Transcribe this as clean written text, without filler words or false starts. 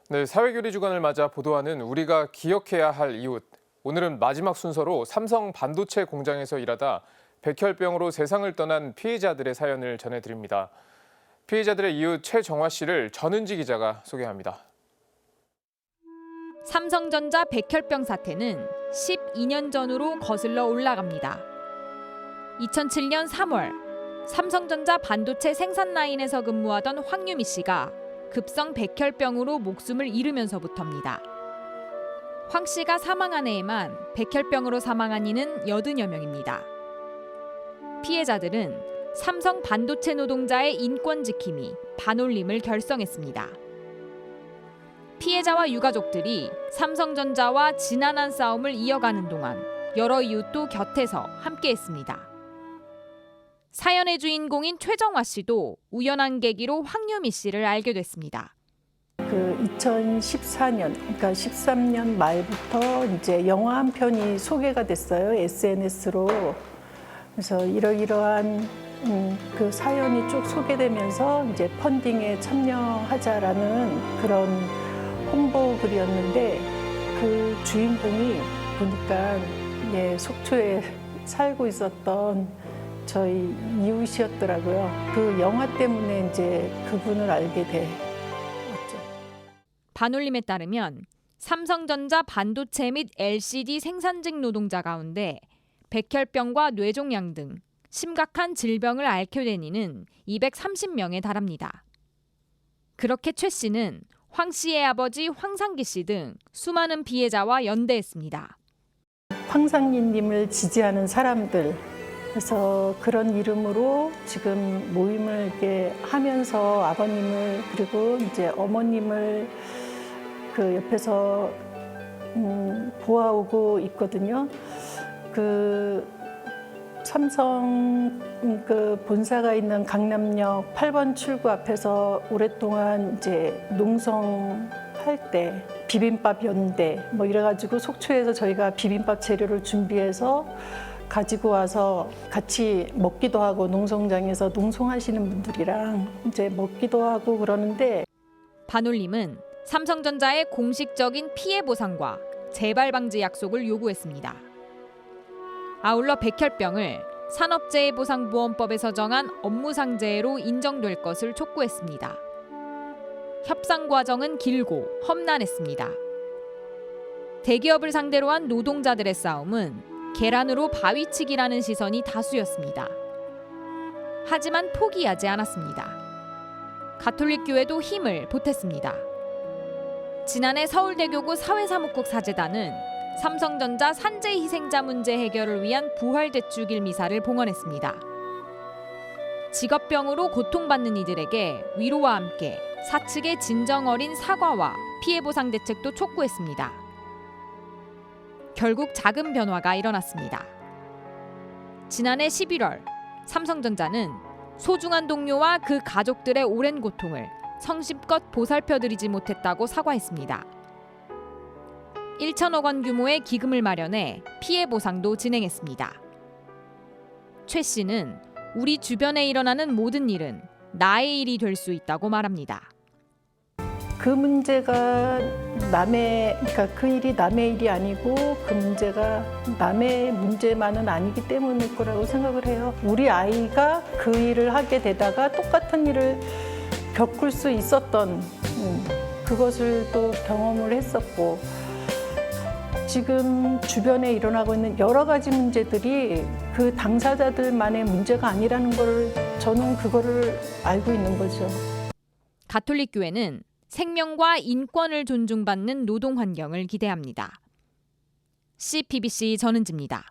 네, 사회교리 주간을 맞아 보도하는 우리가 기억해야 할 이웃. 오늘은 마지막 순서로 삼성 반도체 공장에서 일하다 백혈병으로 세상을 떠난 피해자들의 사연을 전해드립니다. 피해자들의 이웃 최정화 씨를 전은지 기자가 소개합니다. 삼성전자 백혈병 사태는 12년 전으로 거슬러 올라갑니다. 2007년 3월 삼성전자 반도체 생산 라인에서 근무하던 황유미 씨가 급성 백혈병으로 목숨을 잃으면서부터입니다. 황 씨가 사망한 해에만 백혈병으로 사망한 이는 80여 명입니다. 피해자들은 삼성 반도체 노동자의 인권 지킴이 반올림을 결성했습니다. 피해자와 유가족들이 삼성전자와 지난한 싸움을 이어가는 동안 여러 이웃도 곁에서 함께했습니다. 사연의 주인공인 최정화 씨도 우연한 계기로 황유미 씨를 알게 됐습니다. 2014년, 그러니까 13년 말부터 이제 영화 한 편이 소개가 됐어요. SNS로. 그래서 이러이러한 그 사연이 쭉 소개되면서 이제 펀딩에 참여하자라는 그런 홍보 글이었는데 그 주인공이 보니까 속초에 살고 있었던 저희 이웃이었더라고요. 그 영화 때문에 이제 그분을 알게 되었죠. 반올림에 따르면 삼성전자 반도체 및 LCD 생산직 노동자 가운데 백혈병과 뇌종양 등 심각한 질병을 앓게 된 이는 230명에 달합니다. 그렇게 최 씨는 황 씨의 아버지 황상기 씨 등 수많은 피해자와 연대했습니다. 황상기님을 지지하는 사람들, 그래서 그런 이름으로 지금 모임을 이렇게 하면서 아버님을 그리고 이제 어머님을 그 옆에서 보아오고 있거든요. 그 삼성 그 본사가 있는 강남역 8번 출구 앞에서 오랫동안 이제 농성할 때 비빔밥 연대 뭐 이래가지고 속초에서 저희가 비빔밥 재료를 준비해서 가지고 와서 같이 먹기도 하고 농성장에서 농성하시는 분들이랑 이제 먹기도 하고 그러는데 반올림은 삼성전자의 공식적인 피해 보상과 재발 방지 약속을 요구했습니다. 아울러 백혈병을 산업재해보상보험법에서 정한 업무상재해로 인정될 것을 촉구했습니다. 협상 과정은 길고 험난했습니다. 대기업을 상대로 한 노동자들의 싸움은 계란으로 바위치기라는 시선이 다수였습니다. 하지만 포기하지 않았습니다. 가톨릭교회도 힘을 보탰습니다. 지난해 서울대교구 사회사무국 사재단은 삼성전자 산재 희생자 문제 해결을 위한 부활대축일 미사를 봉헌했습니다. 직업병으로 고통받는 이들에게 위로와 함께 사측의 진정 어린 사과와 피해 보상 대책도 촉구했습니다. 결국 작은 변화가 일어났습니다. 지난해 11월 삼성전자는 소중한 동료와 그 가족들의 오랜 고통을 성심껏 보살펴드리지 못했다고 사과했습니다. 1천억 원 규모의 기금을 마련해 피해 보상도 진행했습니다. 최 씨는 우리 주변에 일어나는 모든 일은 나의 일이 될 수 있다고 말합니다. 그 문제가 그러니까 그 일이 남의 일이 아니고 그 문제가 남의 문제만은 아니기 때문일 거라고 생각을 해요. 우리 아이가 그 일을 하게 되다가 똑같은 일을 겪을 수 있었던 그것을 또 경험을 했었고 지금 주변에 일어나고 있는 여러 가지 문제들이 그 당사자들만의 문제가 아니라는 걸 저는 그거를 알고 있는 거죠. 가톨릭교회는 생명과 인권을 존중받는 노동 환경을 기대합니다. CBBC 전은지입니다.